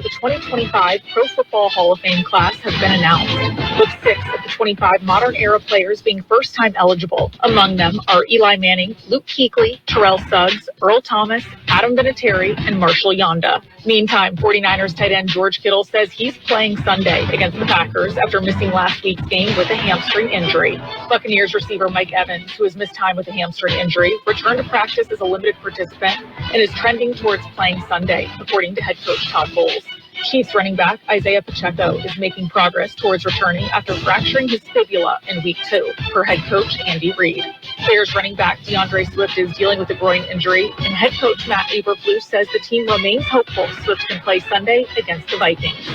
for the 2025 Pro Football Hall of Fame class has been announced, with 6 of the 25 modern-era players being first-time eligible. Among them are Eli Manning, Luke Kuechly, Terrell Suggs, Earl Thomas, Adam Vinatieri, and Marshall Yonda. Meantime, 49ers tight end George Kittle says he's playing Sunday against the Packers after missing last week's game with a hamstring injury. Buccaneers receiver Mike Evans, who has missed time with a hamstring injury, returned to practice as a limited participant and is trending towards playing Sunday, according to head coach Todd Bowles. Chiefs running back Isaiah Pacheco is making progress towards returning after fracturing his fibula in week 2, per head coach Andy Reid. Bears running back DeAndre Swift is dealing with a groin injury, and head coach Matt Eberflus says the team remains hopeful Swift can play Sunday against the Vikings.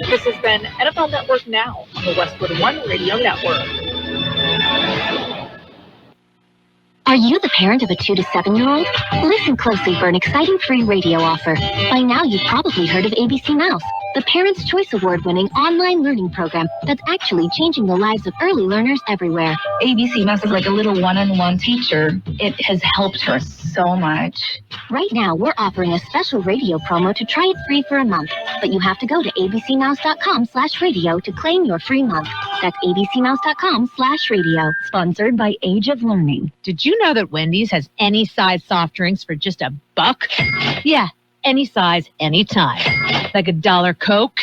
This has been NFL Network Now on the Westwood One Radio Network. Are you the parent of a 2 to 7-year-old? Listen closely for an exciting free radio offer. By now, you've probably heard of ABC Mouse, the Parents' Choice Award-winning online learning program that's actually changing the lives of early learners everywhere. ABC Mouse is like a little one-on-one teacher. It has helped her so much. Right now, we're offering a special radio promo to try it free for a month, but you have to go to abcmouse.com/radio to claim your free month. That's abcmouse.com/radio. Sponsored by Age of Learning. Did you know that Wendy's has any size soft drinks for just $1? Yeah, any size, anytime. Like $1 Coke,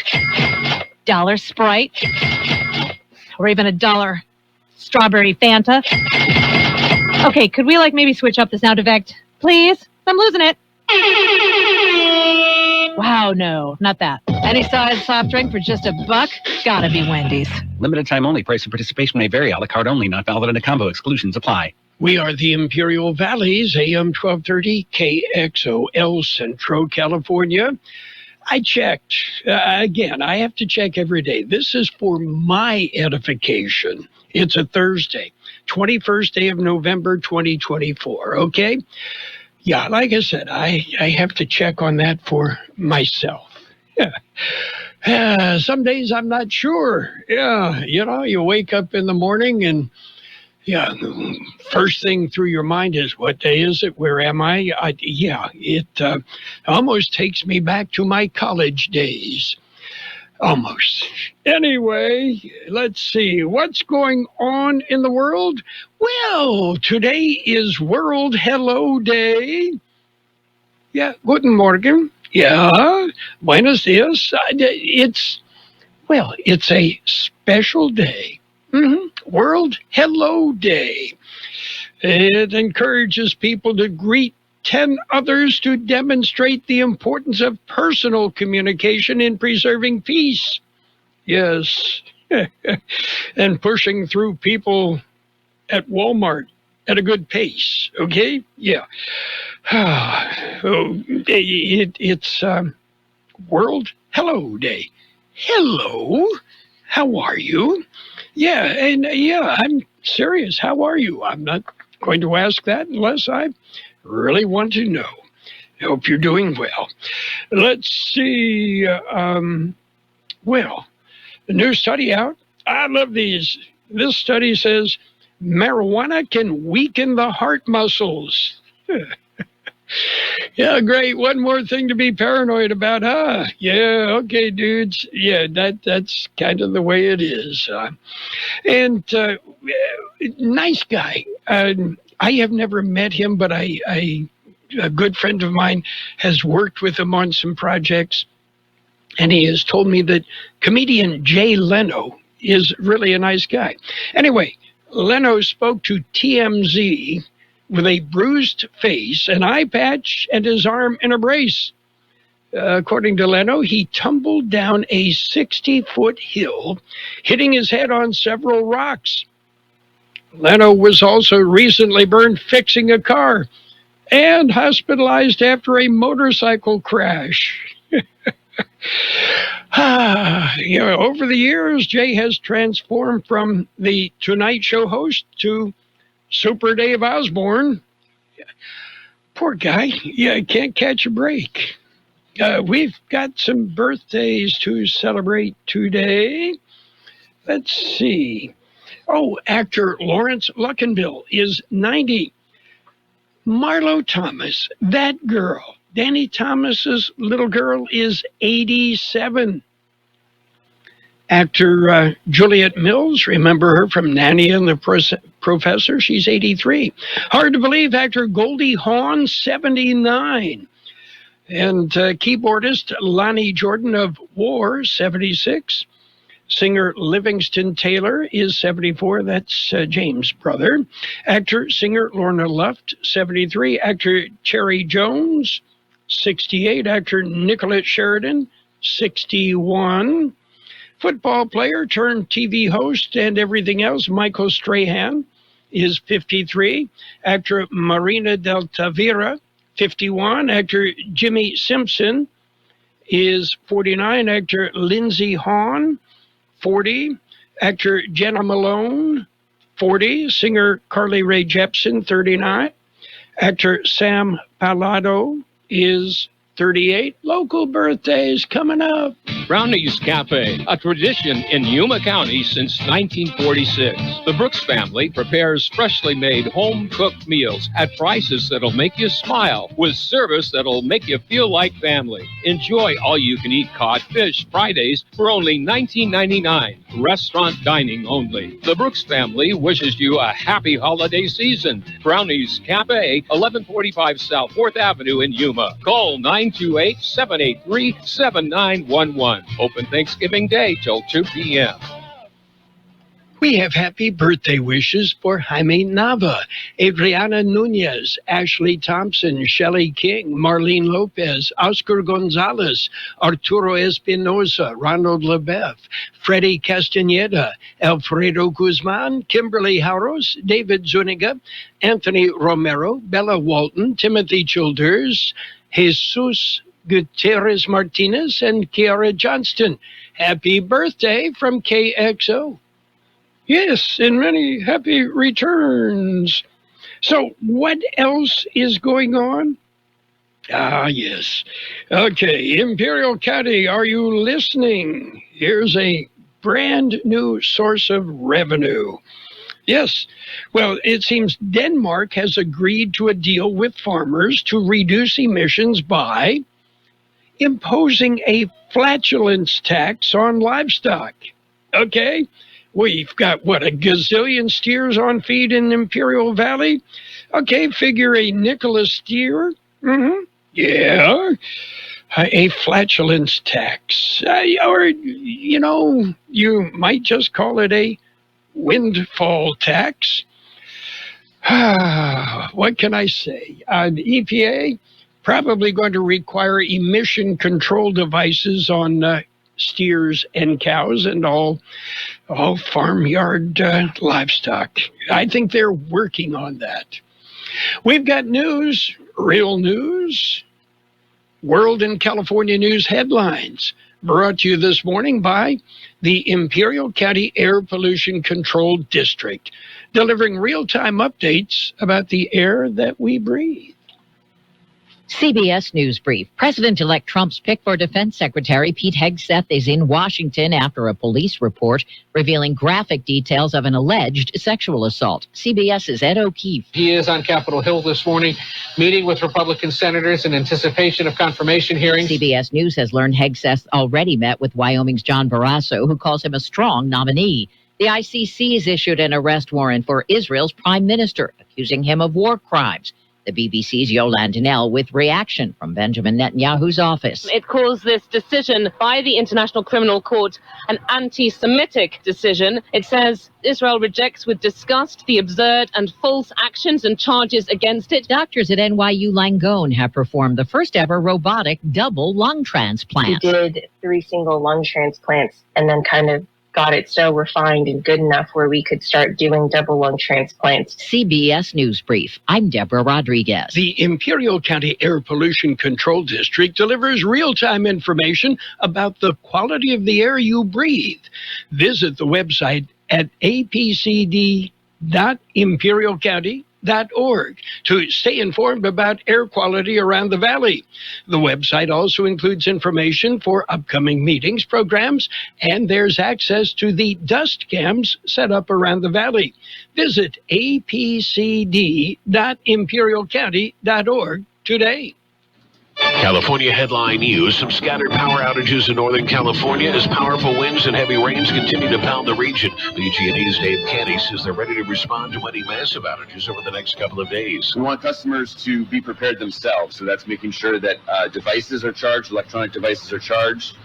$1 Sprite, or even $1 strawberry Fanta. Okay, could we maybe switch up the sound effect, please? I'm losing it. Wow, no, not that. Any size soft drink for just $1? Gotta be Wendy's. Limited time only. Price and participation may vary. A la carte only. Not valid in a combo. Exclusions apply. We are the Imperial Valleys, AM 1230, KXOL, Centro, California. I checked. Again, I have to check every day. This is for my edification. It's a Thursday, 21st day of November, 2024, okay? Yeah, like I said, I have to check on that for myself. Yeah. Some days I'm not sure. Yeah, you wake up in the morning and first thing through your mind is, what day is it? Where am I? It almost takes me back to my college days. Almost. Anyway, let's see. What's going on in the world? Well, today is World Hello Day. Yeah, guten Morgen. Yeah, buenos dias. It's a special day. World Hello Day. It encourages people to greet 10 others to demonstrate the importance of personal communication in preserving peace. Yes. And pushing through people at Walmart at a good pace. Okay? Yeah. It's World Hello Day. Hello. How are you? Yeah, and I'm serious. How are you? I'm not going to ask that unless I really want to know. I hope you're doing well. Let's see. The new study out. I love these. This study says marijuana can weaken the heart muscles. Yeah, great. One more thing to be paranoid about, huh? Yeah, okay, dudes. Yeah, that's kind of the way it is. Nice guy. I have never met him, but a good friend of mine has worked with him on some projects, and he has told me that comedian Jay Leno is really a nice guy. Anyway, Leno spoke to TMZ with a bruised face, an eye patch, and his arm in a brace. According to Leno, he tumbled down a 60-foot hill, hitting his head on several rocks. Leno was also recently burned fixing a car and hospitalized after a motorcycle crash. Over the years, Jay has transformed from the Tonight Show host to Super Dave Osborne. Poor guy. Yeah, can't catch a break. We've got some birthdays to celebrate today. Let's see. Oh, actor Lawrence Luckinbill is 90. Marlo Thomas, that girl, Danny Thomas's little girl is 87. Actor Juliet Mills, remember her from Nanny and the Professor? She's 83. Hard to believe, actor Goldie Hawn, 79. And keyboardist Lonnie Jordan of War, 76. Singer Livingston Taylor is 74. That's James' brother. Actor, singer Lorna Luft, 73. Actor Cherry Jones, 68. Actor Nicolette Sheridan, 61. Football player turned TV host and everything else, Michael Strahan, is 53. Actor Marina Del Tavira, 51. Actor Jimmy Simpson is 49. Actor Lindsey Hawn, 40. Actor Jenna Malone, 40. Singer Carly Rae Jepsen, 39. Actor Sam Palladdo is 38. Local birthdays coming up. Brownie's Cafe, a tradition in Yuma County since 1946. The Brooks family prepares freshly made home-cooked meals at prices that'll make you smile with service that'll make you feel like family. Enjoy all-you-can-eat cod fish Fridays for only $19.99. Restaurant dining only. The Brooks family wishes you a happy holiday season. Brownie's Cafe, 1145 South 4th Avenue in Yuma. Call 928-783-7911. Open Thanksgiving Day till 2 p.m. We have happy birthday wishes for Jaime Nava, Adriana Nunez, Ashley Thompson, Shelley King, Marlene Lopez, Oscar Gonzalez, Arturo Espinoza, Ronald LeBeff, Freddie Castaneda, Alfredo Guzman, Kimberly Hauros, David Zuniga, Anthony Romero, Bella Walton, Timothy Childers, Jesus Gutierrez Martinez, and Kiara Johnston. Happy birthday from KXO. Yes, and many happy returns. So what else is going on? Ah, yes. Okay, Imperial County, are you listening? Here's a brand new source of revenue. Yes. Well, it seems Denmark has agreed to a deal with farmers to reduce emissions by imposing a flatulence tax on livestock. Okay? We've got, a gazillion steers on feed in Imperial Valley? Okay, figure a nickel a steer. Yeah. A flatulence tax. Or, you might just call it a windfall tax. What can I say? The EPA probably going to require emission control devices on steers and cows and all farmyard livestock. I think they're working on that. We've got news, real news, World and California News headlines, brought to you this morning by the Imperial County Air Pollution Control District, delivering real-time updates about the air that we breathe. CBS News Brief. President-elect Trump's pick for Defense Secretary Pete Hegseth is in Washington after a police report revealing graphic details of an alleged sexual assault. CBS's Ed O'Keefe. He is on Capitol Hill this morning, meeting with Republican senators in anticipation of confirmation hearings. CBS News has learned Hegseth already met with Wyoming's John Barrasso, who calls him a strong nominee. The ICC has issued an arrest warrant for Israel's prime minister, accusing him of war crimes. The BBC's Yolande Nell with reaction from Benjamin Netanyahu's office. It calls this decision by the International Criminal Court an anti-Semitic decision. It says Israel rejects with disgust the absurd and false actions and charges against it. Doctors at NYU Langone have performed the first ever robotic double lung transplant. We did 3 single lung transplants and then kind of got it so refined and good enough where we could start doing double lung transplants. CBS News Brief. I'm Deborah Rodriguez. The Imperial County Air Pollution Control District delivers real-time information about the quality of the air you breathe. Visit the website at apcd.imperialcounty.org to stay informed about air quality around the valley. The website also includes information for upcoming meetings, programs, and there's access to the dust cams set up around the valley. Visit apcd.imperialcounty.org today. California headline news. Some scattered power outages in Northern California as powerful winds and heavy rains continue to pound the region. PG&E's Dave Canty says they're ready to respond to any massive outages over the next couple of days. We want customers to be prepared themselves. So that's making sure that devices are charged, electronic devices are charged.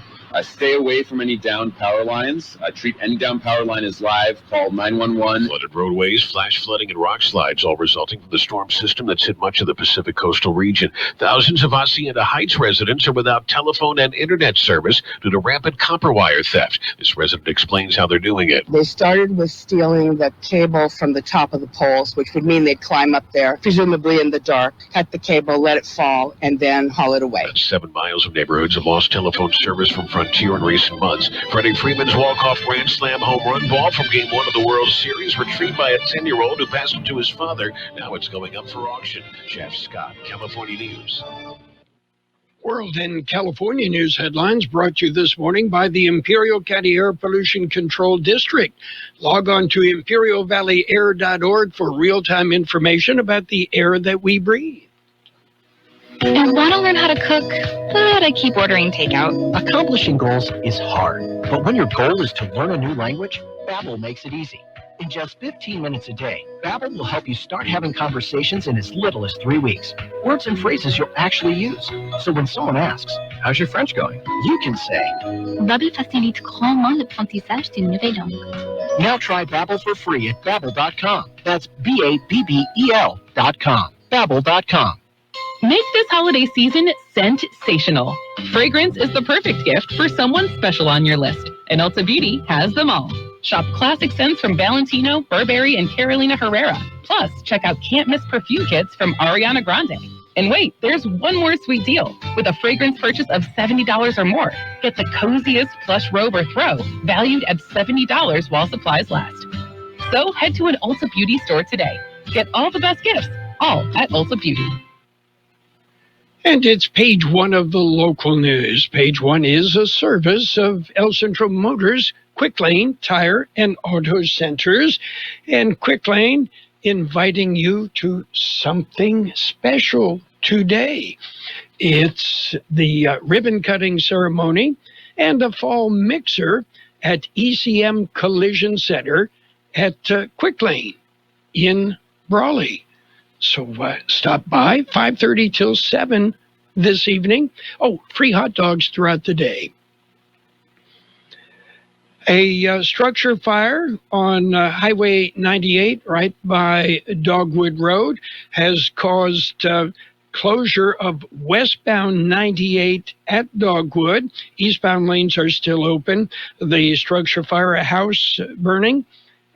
Stay away from any downed power lines. Treat any downed power line as live. Call 911. Flooded roadways, flash flooding, and rock slides, all resulting from the storm system that's hit much of the Pacific coastal region. Thousands of Hacienda Heights residents are without telephone and internet service due to rampant copper wire theft. This resident explains how they're doing it. They started with stealing the cable from the top of the poles, which would mean they'd climb up there, presumably in the dark, cut the cable, let it fall, and then haul it away. That's 7 miles of neighborhoods have lost telephone service from Frontier in recent months. Freddie Freeman's walk-off grand slam home run ball from Game 1 of the World Series retrieved by a 10-year-old who passed it to his father. Now it's going up for auction. Jeff Scott, California News. World and California news headlines brought to you this morning by the Imperial County Air Pollution Control District. Log on to imperialvalleyair.org for real-time information about the air that we breathe. I want to learn how to cook, but I keep ordering takeout. Accomplishing goals is hard, but when your goal is to learn a new language, Babbel makes it easy. In just 15 minutes a day, Babbel will help you start having conversations in as little as 3 weeks. Words and phrases you'll actually use. So when someone asks, "How's your French going?" you can say, Babbel facilite grandement l'apprentissage d'une nouvelle langue. Now try Babbel for free at Babbel.com. That's Babbel.com. Babbel.com. Make this holiday season scent-sational. Fragrance is the perfect gift for someone special on your list, and Ulta Beauty has them all. Shop classic scents from Valentino, Burberry, and Carolina Herrera. Plus, check out can't-miss perfume kits from Ariana Grande. And wait, there's one more sweet deal. With a fragrance purchase of $70 or more, get the coziest plush robe or throw, valued at $70 while supplies last. So head to an Ulta Beauty store today. Get all the best gifts, all at Ulta Beauty. And it's page 1 of the local news. Page 1 is a service of El Centro Motors, Quick Lane Tire and Auto Centers. And Quick Lane inviting you to something special today. It's the ribbon cutting ceremony and a fall mixer at ECM Collision Center at Quick Lane in Brawley. So stop by, 5:30 till 7 this evening. Oh, free hot dogs throughout the day. A structure fire on Highway 98 right by Dogwood Road has caused closure of westbound 98 at Dogwood. Eastbound lanes are still open. The structure fire, a house burning,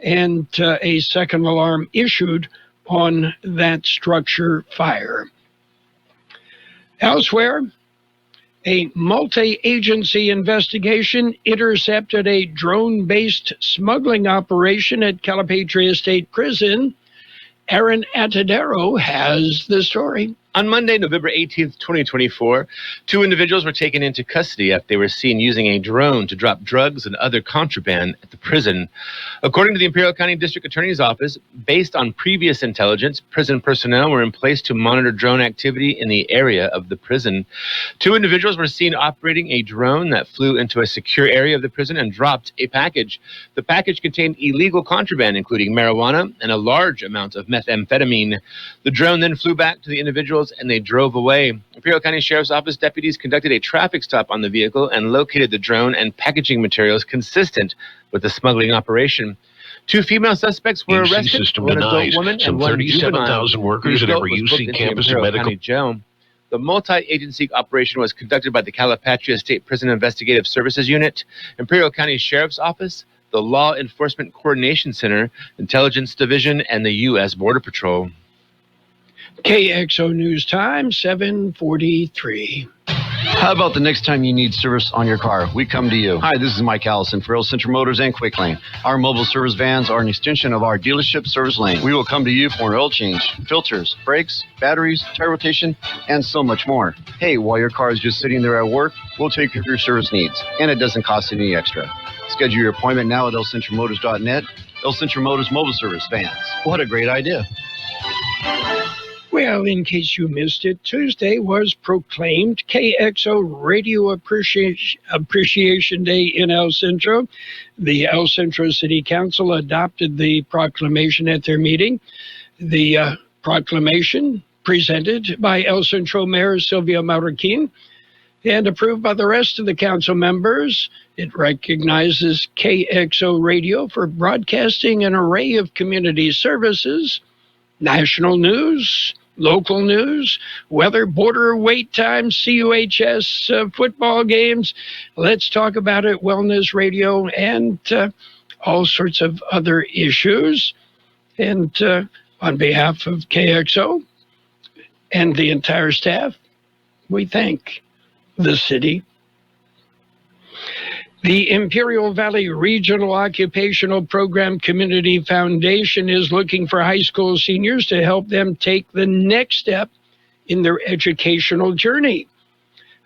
and a second alarm issued on that structure fire. Elsewhere, a multi-agency investigation intercepted a drone-based smuggling operation at Calipatria State Prison. Aaron Atadero has the story. On Monday, November 18th, 2024, 2 individuals were taken into custody after they were seen using a drone to drop drugs and other contraband at the prison. According to the Imperial County District Attorney's Office, based on previous intelligence, prison personnel were in place to monitor drone activity in the area of the prison. 2 individuals were seen operating a drone that flew into a secure area of the prison and dropped a package. The package contained illegal contraband, including marijuana and a large amount of methamphetamine. The drone then flew back to the individuals and they drove away. Imperial County Sheriff's Office deputies conducted a traffic stop on the vehicle and located the drone and packaging materials consistent with the smuggling operation. 2 female suspects were arrested. System One denies adult woman some and one 37,000 workers at every UC campus and medical. Jail. The multi-agency operation was conducted by the Calipatria State Prison Investigative Services Unit, Imperial County Sheriff's Office, the Law Enforcement Coordination Center, Intelligence Division, and the U.S. Border Patrol. KXO News Time, 7:43. How about the next time you need service on your car? We come to you. Hi, this is Mike Allison for Real Central Motors and Quick Lane. Our mobile service vans are an extension of our dealership service lane. We will come to you for an oil change, filters, brakes, batteries, tire rotation, and so much more. Hey, while your car is just sitting there at work, we'll take care of your service needs, and it doesn't cost any extra. Schedule your appointment now at elcentralmotors.net. El Centro Motors mobile service vans. What a great idea. Well, in case you missed it, Tuesday was proclaimed Kxo Radio Appreciation Day in El Centro. The El Centro City Council adopted the proclamation at their meeting. The proclamation presented by El Centro Mayor Silvia Marroquin and approved by the rest of the council members. It recognizes Kxo Radio for broadcasting an array of community services, national news, local news, weather, border wait times, CUHS, football games, Let's Talk About It, wellness radio, and all sorts of other issues. And on behalf of KXO and the entire staff, we thank the city. The Imperial Valley Regional Occupational Program Community Foundation is looking for high school seniors to help them take the next step in their educational journey.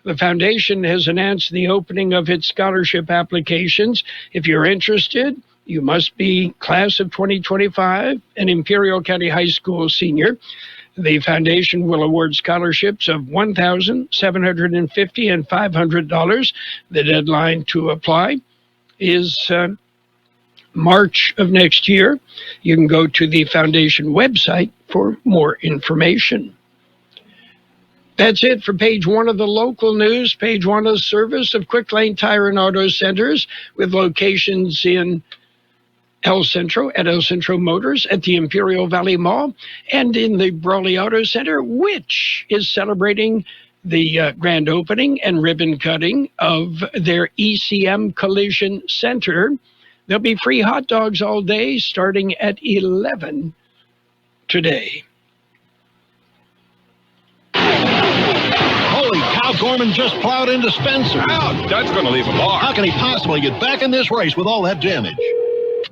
The foundation has announced the opening of its scholarship applications. If you're interested, you must be class of 2025, an Imperial County High School senior. The foundation will award scholarships of $1,750 and $500. The deadline to apply is March of next year. You can go to the foundation website for more information. That's it for page one of the local news. Page one of the service of Quick Lane Tire and Auto Centers with locations in El Centro, at El Centro Motors, at the Imperial Valley Mall, and in the Brawley Auto Center, which is celebrating the grand opening and ribbon cutting of their ECM Collision Center. There'll be free hot dogs all day, starting at 11 today. Holy cow, Gorman just plowed into Spencer. Ouch, that's going to leave a mark. How can he possibly get back in this race with all that damage?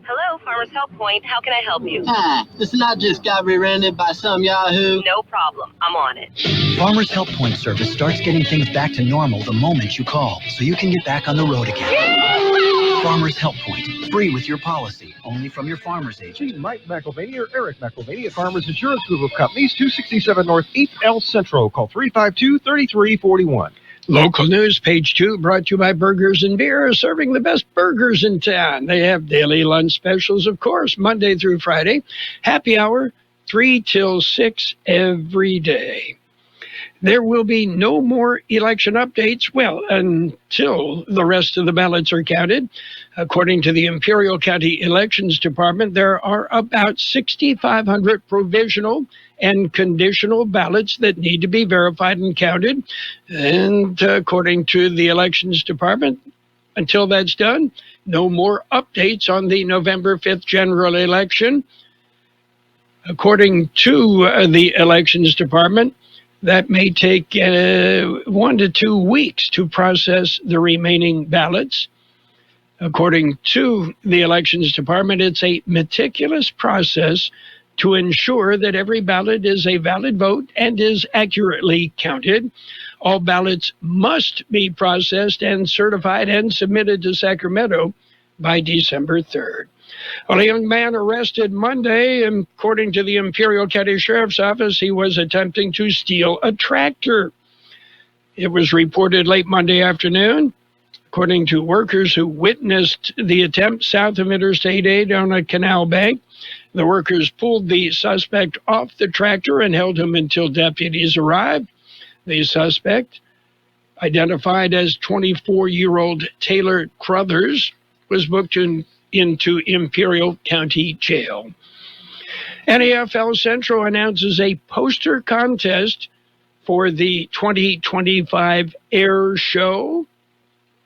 Hello, Farmers Help Point. How can I help you? Hi, this not just got rear-ended by some yahoo. No problem. I'm on it. Farmers Help Point service starts getting things back to normal the moment you call, so you can get back on the road again. Farmers Help Point, free with your policy, only from your farmer's agent. See Mike McElvaney or Eric McElvaney at Farmers Insurance Group of Companies, 267 North 8th El Centro. Call 352-3341. Local news, page 2, brought to you by Burgers and Beer, serving the best burgers in town. They have daily lunch specials, of course, Monday through Friday. Happy hour, 3 till 6 every day. There will be no more election updates, well, until the rest of the ballots are counted. According to the Imperial County Elections Department, there are about 6,500 provisional and conditional ballots that need to be verified and counted. And according to the Elections Department, until that's done, no more updates on the November 5th general election. According to the Elections Department, that may take 1 to 2 weeks to process the remaining ballots. According to the Elections Department, it's a meticulous process to ensure that every ballot is a valid vote and is accurately counted. All ballots must be processed and certified and submitted to Sacramento by December 3rd. Well, a young man arrested Monday, and according to the Imperial County Sheriff's Office, he was attempting to steal a tractor. It was reported late Monday afternoon. According to workers who witnessed the attempt south of Interstate 8 on a canal bank, the workers pulled the suspect off the tractor and held him until deputies arrived. The suspect, identified as 24-year-old Taylor Crothers, was booked into Imperial County Jail. NAFL Central announces a poster contest for the 2025 Air Show.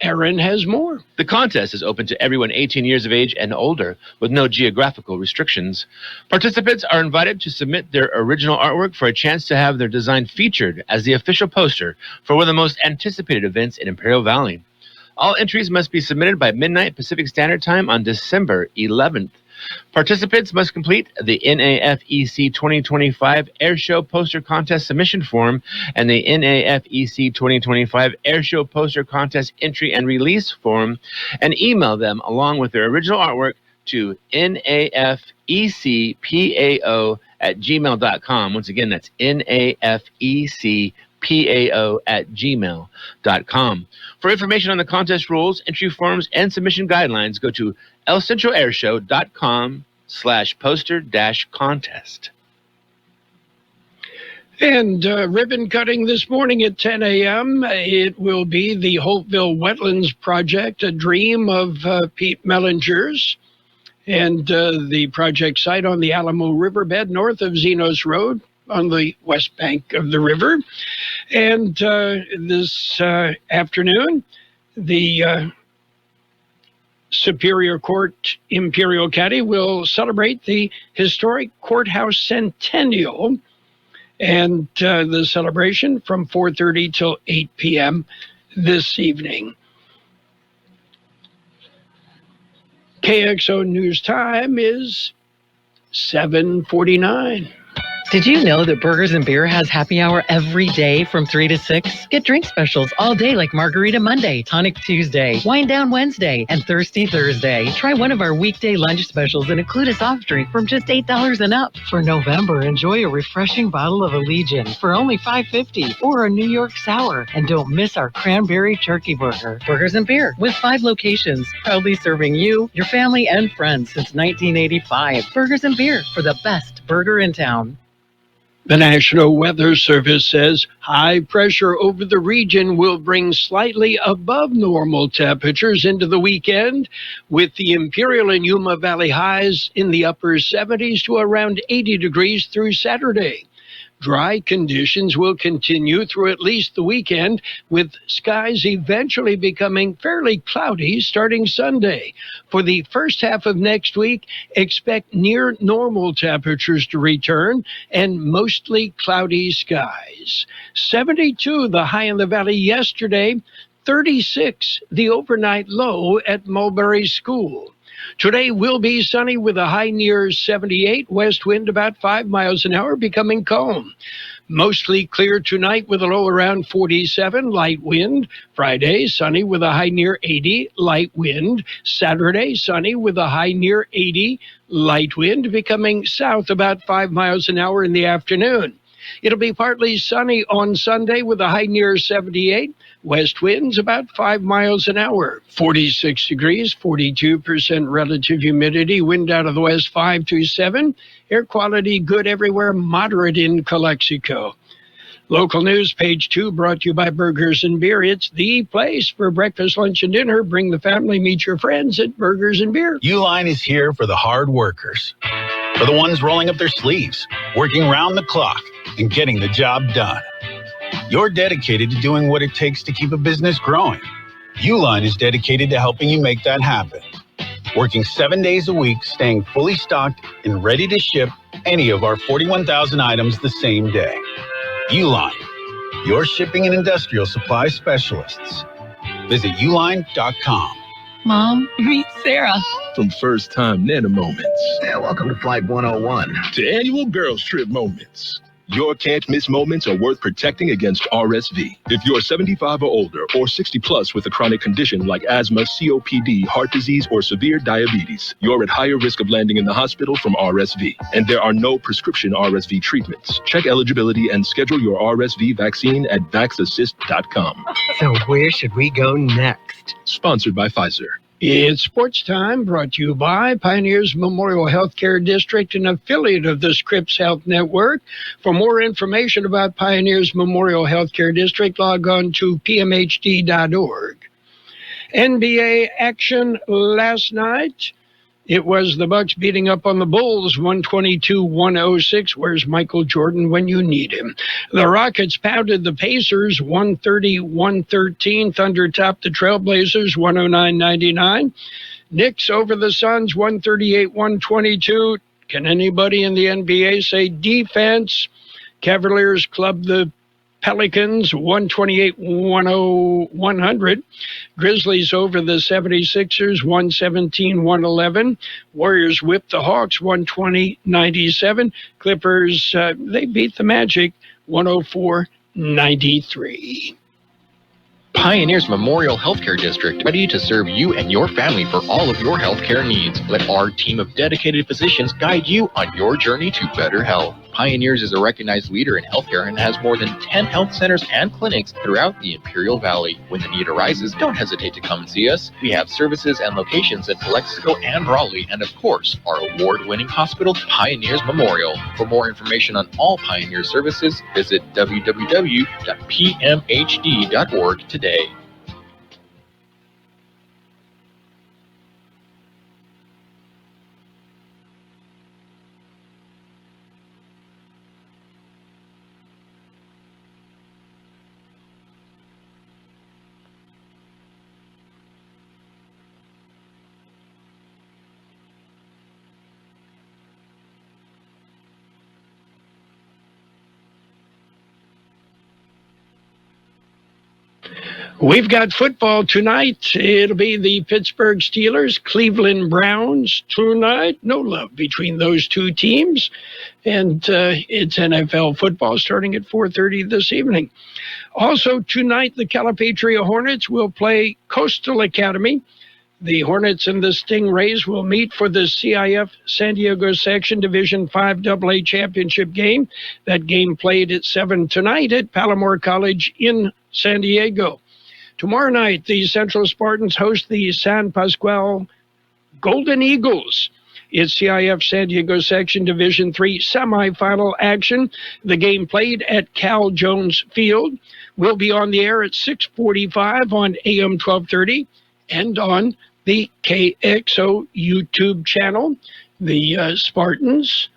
Aaron has more. The contest is open to everyone 18 years of age and older with no geographical restrictions. Participants are invited to submit their original artwork for a chance to have their design featured as the official poster for one of the most anticipated events in Imperial Valley. All entries must be submitted by midnight Pacific Standard Time on December 11th. Participants must complete the NAFEC 2025 Airshow Poster Contest Submission Form and the NAFEC 2025 Airshow Poster Contest Entry and Release Form and email them along with their original artwork to NAFEC nafecpao@gmail.com. Once again, that's nafecpao@gmail.com. For information on the contest rules, entry forms, and submission guidelines, go to elcentralairshow.com/poster-contest. And ribbon cutting this morning at 10 a.m. It will be the Holtville Wetlands Project, a dream of Pete Mellinger's. And the project site on the Alamo Riverbed north of Zenos Road on the west bank of the river. And this afternoon, the Superior Court Imperial County will celebrate the historic courthouse centennial. And the celebration from 4:30 till 8 p.m. this evening. KXO News Time is 7:49. Did you know that Burgers and Beer has happy hour every day from 3 to 6? Get drink specials all day like Margarita Monday, Tonic Tuesday, Wine Down Wednesday, and Thirsty Thursday. Try one of our weekday lunch specials and include a soft drink from just $8 and up. For November, enjoy a refreshing bottle of Allegiant for only $5.50 or a New York Sour. And don't miss our Cranberry Turkey Burger. Burgers and Beer with 5 locations, proudly serving you, your family, and friends since 1985. Burgers and Beer for the best burger in town. The National Weather Service says high pressure over the region will bring slightly above normal temperatures into the weekend, with the Imperial and Yuma Valley highs in the upper 70s to around 80 degrees through Saturday. Dry conditions will continue through at least the weekend, with skies eventually becoming fairly cloudy starting Sunday. For the first half of next week, expect near normal temperatures to return and mostly cloudy skies. 72 the high in the valley yesterday, 36 the overnight low at Mulberry School. Today will be sunny with a high near 78, west wind about 5 miles an hour, becoming calm. Mostly clear tonight with a low around 47, light wind. Friday, sunny with a high near 80, light wind. Saturday, sunny with a high near 80, light wind, becoming south about 5 miles an hour in the afternoon. It'll be partly sunny on Sunday with a high near 78. West winds about 5 miles an hour. 46 degrees, 42% relative humidity. Wind out of the west 5 to 7. Air quality good everywhere, moderate in Calexico. Local news, page 2, brought to you by Burgers and Beer. It's the place for breakfast, lunch, and dinner. Bring the family, meet your friends at Burgers and Beer. Uline is here for the hard workers, for the ones rolling up their sleeves, working round the clock, and getting the job done. You're dedicated to doing what it takes to keep a business growing. Uline is dedicated to helping you make that happen. Working 7 days a week, staying fully stocked and ready to ship any of our 41,000 items the same day. Uline, your shipping and industrial supply specialists. Visit uline.com. Mom, meet Sarah. From First Time Nana Moments. Yeah, welcome to Flight 101. To Annual Girls Trip Moments. Your can't miss moments are worth protecting against RSV. If you're 75 or older or 60 plus with a chronic condition like asthma, COPD, heart disease, or severe diabetes, you're at higher risk of landing in the hospital from RSV. And there are no prescription RSV treatments. Check eligibility and schedule your RSV vaccine at vaxassist.com. So where should we go next? Sponsored by Pfizer. It's Sports Time, brought to you by Pioneers Memorial Healthcare District, an affiliate of the Scripps Health Network. For more information about Pioneers Memorial Healthcare District, log on to pmhd.org. NBA action last night. It was the Bucks beating up on the Bulls, 122-106. Where's Michael Jordan when you need him? The Rockets pounded the Pacers, 130-113. Thunder topped the Trailblazers, 109-99. Knicks over the Suns, 138-122. Can anybody in the NBA say defense? Cavaliers clubbed the Pelicans, 128-100. Grizzlies over the 76ers, 117-111. Warriors whipped the Hawks, 120-97. Clippers, they beat the Magic, 104-93. Pioneers Memorial Healthcare District, ready to serve you and your family for all of your healthcare needs. Let our team of dedicated physicians guide you on your journey to better health. Pioneers is a recognized leader in healthcare and has more than 10 health centers and clinics throughout the Imperial Valley. When the need arises, don't hesitate to come and see us. We have services and locations in Calexico and Raleigh, and of course, our award-winning hospital, Pioneers Memorial. For more information on all Pioneer services, visit www.pmhd.org today. We've got football tonight. It'll be the Pittsburgh Steelers, Cleveland Browns tonight. No love between those two teams. And it's NFL football starting at 4:30 this evening. Also tonight, the Calipatria Hornets will play Coastal Academy. The Hornets and the Stingrays will meet for the CIF San Diego Section Division 5 AA Championship game. That game played at 7 tonight at Palomar College in San Diego. Tomorrow night, the Central Spartans host the San Pasqual Golden Eagles. It's CIF San Diego Section Division 3 semifinal action. The game played at Cal Jones Field. Will be on the air at 6:45 on AM 1230 and on the KXO YouTube channel. The Spartans,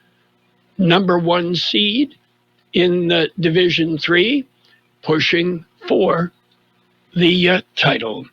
number 1 seed in Division 3, pushing for the title.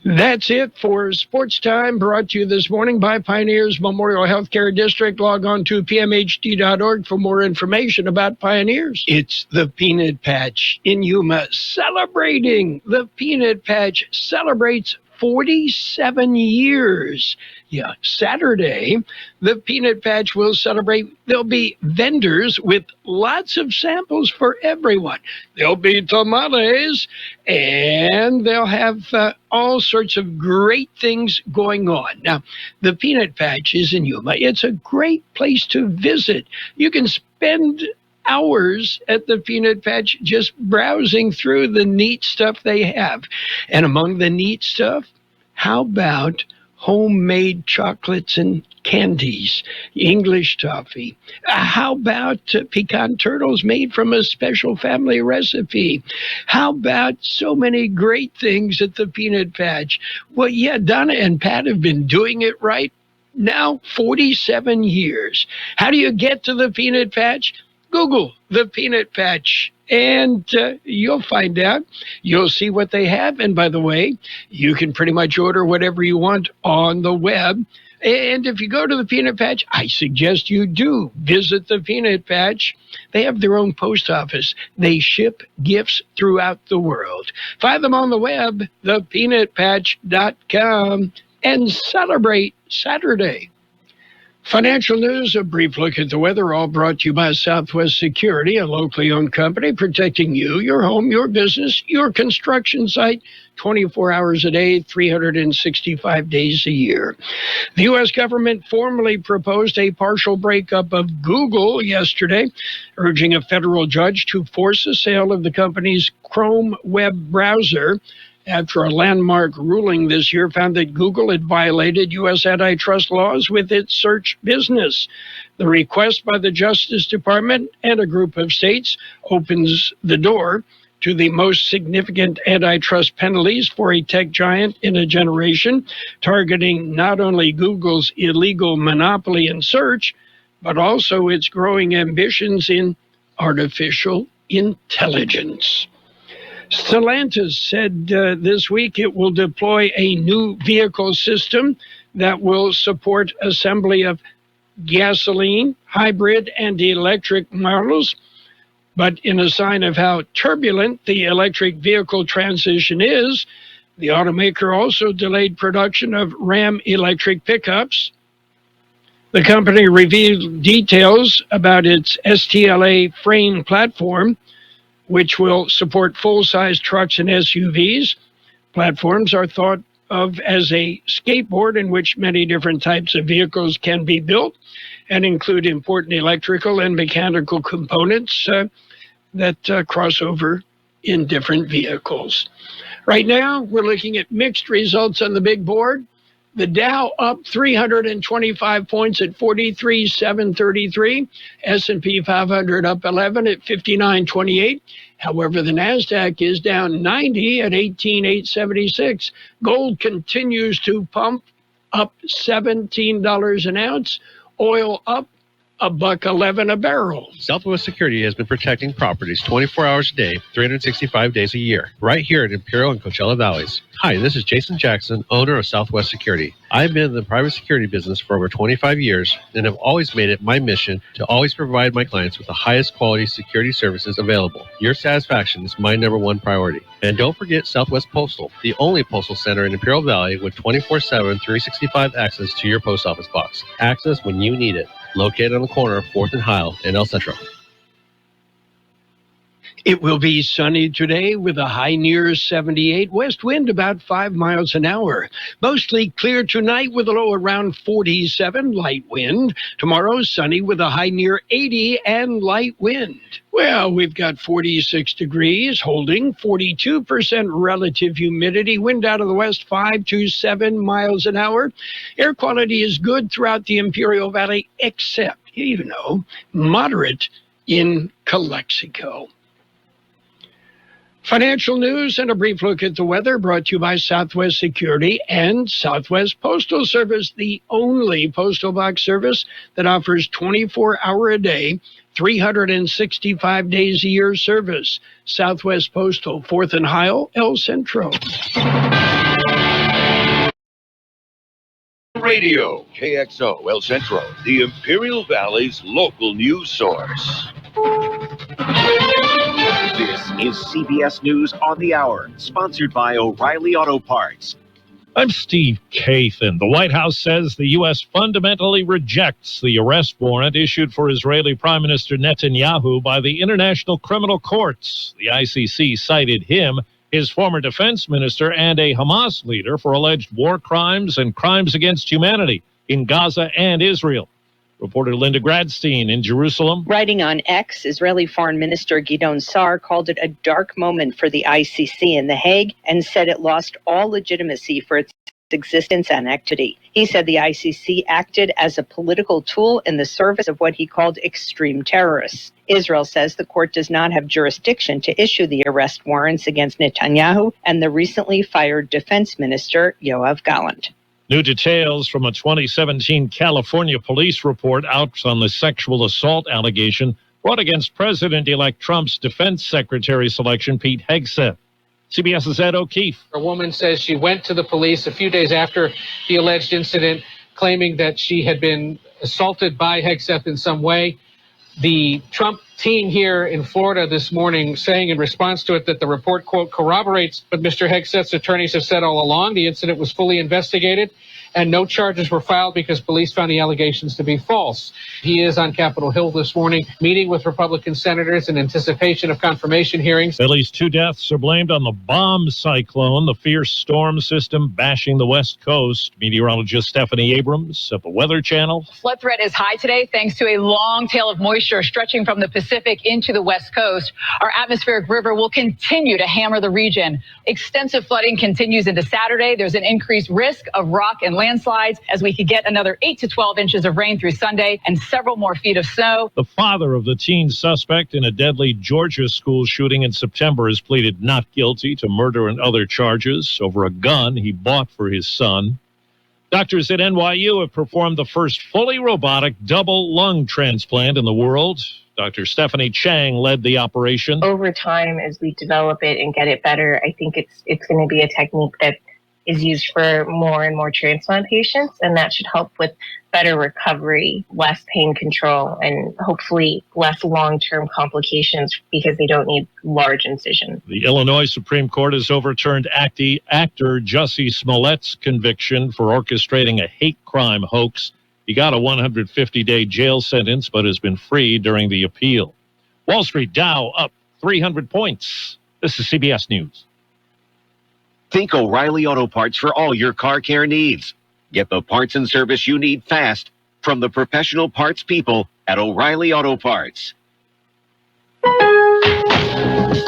That's it for Sports Time, brought to you this morning by Pioneers Memorial Healthcare District. Log on to pmhd.org for more information about Pioneers. It's the Peanut Patch in Yuma, celebrating. The Peanut Patch celebrates 47 years. Yeah, Saturday, the Peanut Patch will celebrate. There'll be vendors with lots of samples for everyone. There'll be tamales, and they'll have all sorts of great things going on. Now, the Peanut Patch is in Yuma. It's a great place to visit. You can spend hours at the Peanut Patch just browsing through the neat stuff they have. And among the neat stuff, how about homemade chocolates and candies, English toffee? How about pecan turtles made from a special family recipe? How about so many great things at the Peanut Patch? Well, yeah, Donna and Pat have been doing it right now 47 years. How do you get to the Peanut Patch? Google the Peanut Patch, and you'll find out. You'll see what they have. And by the way, you can pretty much order whatever you want on the web. And if you go to the Peanut Patch, I suggest you do visit the Peanut Patch. They have their own post office. They ship gifts throughout the world. Find them on the web, thepeanutpatch.com, and celebrate Saturday. Financial news, a brief look at the weather, all brought to you by Southwest Security, a locally owned company protecting you, your home, your business, your construction site, 24 hours a day, 365 days a year. The U.S. government formally proposed a partial breakup of Google yesterday, urging a federal judge to force a sale of the company's Chrome web browser, after a landmark ruling this year found that Google had violated U.S. antitrust laws with its search business. The request by the Justice Department and a group of states opens the door to the most significant antitrust penalties for a tech giant in a generation, targeting not only Google's illegal monopoly in search, but also its growing ambitions in artificial intelligence. Stellantis said this week it will deploy a new vehicle system that will support assembly of gasoline, hybrid, and electric models. But in a sign of how turbulent the electric vehicle transition is, the automaker also delayed production of Ram electric pickups. The company revealed details about its STLA frame platform, which will support full-size trucks and SUVs. Platforms are thought of as a skateboard in which many different types of vehicles can be built and include important electrical and mechanical components that cross over in different vehicles. Right now, we're looking at mixed results on the big board. The Dow up 325 points at 43,733. S&P 500 up 11 at 5928. However, the NASDAQ is down 90 at 18,876. Gold continues to pump up $17 an ounce. Oil up $1.11 a barrel. Southwest Security has been protecting properties 24 hours a day, 365 days a year, right here in Imperial and Coachella Valleys. Hi, this is Jason Jackson, owner of Southwest Security. I've been in the private security business for over 25 years and have always made it my mission to always provide my clients with the highest quality security services available. Your satisfaction is my number one priority. And don't forget Southwest Postal, the only postal center in Imperial Valley with 24/7, 365 access to your post office box. Access when you need it. Located on the corner of 4th and Heil in El Centro. It will be sunny today with a high near 78, west wind about 5 miles an hour. Mostly clear tonight with a low around 47, light wind. Tomorrow, sunny with a high near 80 and light wind. Well, we've got 46 degrees, holding 42% relative humidity, wind out of the west 5 to 7 miles an hour. Air quality is good throughout the Imperial Valley, except, moderate in Calexico. Financial news and a brief look at the weather brought to you by Southwest Security and Southwest Postal Service, the only postal box service that offers 24-hour a day, 365 days a year service. Southwest Postal, 4th and Heil, El Centro. Radio, KXO, El Centro, the Imperial Valley's local news source. This is CBS News on the Hour, sponsored by O'Reilly Auto Parts. I'm Steve Kathan. The White House says the U.S. fundamentally rejects the arrest warrant issued for Israeli Prime Minister Netanyahu by the International Criminal Courts. The ICC cited him, his former defense minister, and a Hamas leader for alleged war crimes and crimes against humanity in Gaza and Israel. Reporter Linda Gradstein in Jerusalem. Writing on X, Israeli Foreign Minister Gideon Sa'ar called it a dark moment for the ICC in The Hague and said it lost all legitimacy for its existence and activity. He said the ICC acted as a political tool in the service of what he called extreme terrorists. Israel says the court does not have jurisdiction to issue the arrest warrants against Netanyahu and the recently fired defense minister Yoav Gallant. New details from a 2017 California police report out on the sexual assault allegation brought against President-elect Trump's defense secretary selection, Pete Hegseth. CBS's Ed O'Keefe. A woman says she went to the police a few days after the alleged incident, claiming that she had been assaulted by Hegseth in some way. The Trump team here in Florida this morning saying in response to it that the report, quote, corroborates what Mr. Hegseth's attorneys have said all along. The incident was fully investigated and no charges were filed because police found the allegations to be false. He is on Capitol Hill this morning, meeting with Republican senators in anticipation of confirmation hearings. At least 2 deaths are blamed on the bomb cyclone, the fierce storm system bashing the West Coast. Meteorologist Stephanie Abrams at the Weather Channel. Flood threat is high today thanks to a long tail of moisture stretching from the Pacific into the West Coast. Our atmospheric river will continue to hammer the region. Extensive flooding continues into Saturday. There's an increased risk of rock and landslides as we could get another 8 to 12 inches of rain through Sunday and several more feet of snow. The father of the teen suspect in a deadly Georgia school shooting in September has pleaded not guilty to murder and other charges over a gun he bought for his son. Doctors at NYU have performed the first fully robotic double lung transplant in the world. Dr. Stephanie Chang led the operation. Over time, as we develop it and get it better, I think it's going to be a technique that is used for more and more transplant patients, and that should help with better recovery, less pain control, and hopefully less long-term complications because they don't need large incisions. The Illinois Supreme Court has overturned actor Jussie Smollett's conviction for orchestrating a hate crime hoax. He got a 150-day jail sentence but has been freed during the appeal. Wall Street Dow up 300 points. This is CBS News. Think O'Reilly Auto Parts for all your car care needs. Get the parts and service you need fast from the professional parts people at O'Reilly Auto Parts.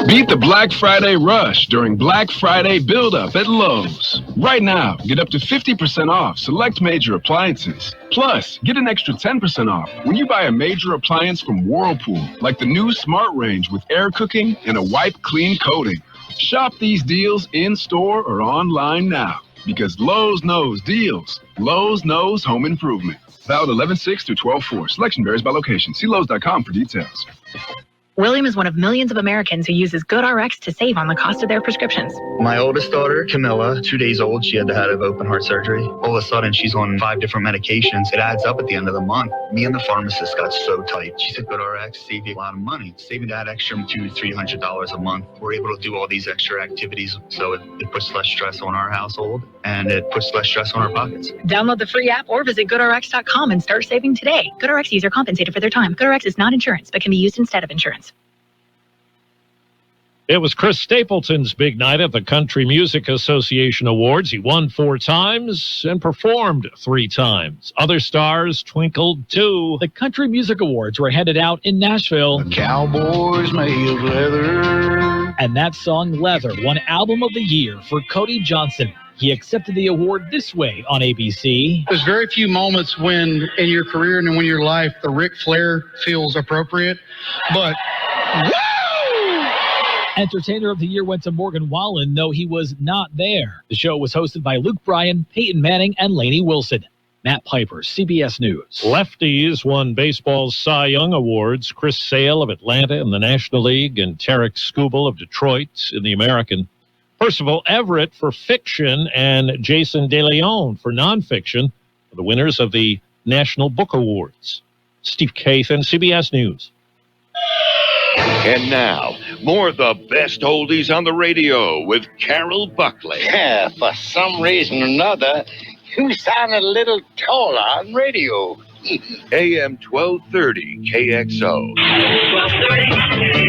Beat the Black Friday rush during Black Friday build-up at Lowe's. Right now, get up to 50% off select major appliances. Plus, get an extra 10% off when you buy a major appliance from Whirlpool, like the new Smart Range with air cooking and a wipe clean coating. Shop these deals in-store or online now, because Lowe's knows deals. Lowe's knows home improvement. Valid 11/6 through 12/4. Selection varies by location. See Lowe's.com for details. William is one of millions of Americans who uses GoodRx to save on the cost of their prescriptions. My oldest daughter, Camilla, 2 days old, she had to have open heart surgery. All of a sudden, she's on 5 different medications. It adds up at the end of the month. Me and the pharmacist got so tight. She said, GoodRx saved you a lot of money. Saving that extra $200-300 a month. We're able to do all these extra activities, so it puts less stress on our household, and it puts less stress on our pockets. Download the free app or visit GoodRx.com and start saving today. GoodRx user compensated for their time. GoodRx is not insurance, but can be used instead of insurance. It was Chris Stapleton's big night at the Country Music Association Awards. He won 4 times and performed 3 times. Other stars twinkled too. The Country Music Awards were handed out in Nashville. The Cowboys made of leather. And that song, Leather, won Album of the Year for Cody Johnson. He accepted the award this way on ABC. There's very few moments when, in your career and in your life, the Ric Flair feels appropriate. But, woo! Entertainer of the Year went to Morgan Wallen, though he was not there. The show was hosted by Luke Bryan, Peyton Manning, and Lainey Wilson. Matt Piper, CBS News. Lefties won baseball's Cy Young Awards. Chris Sale of Atlanta in the National League and Tarek Skubal of Detroit in the American. Percival Everett for fiction and Jason DeLeon for nonfiction are the winners of the National Book Awards. Steve Kathan, CBS News. And now, more of the best oldies on the radio with Carroll Buckley. Yeah, for some reason or another, you sound a little taller on radio. AM 1230 KXO. 1230.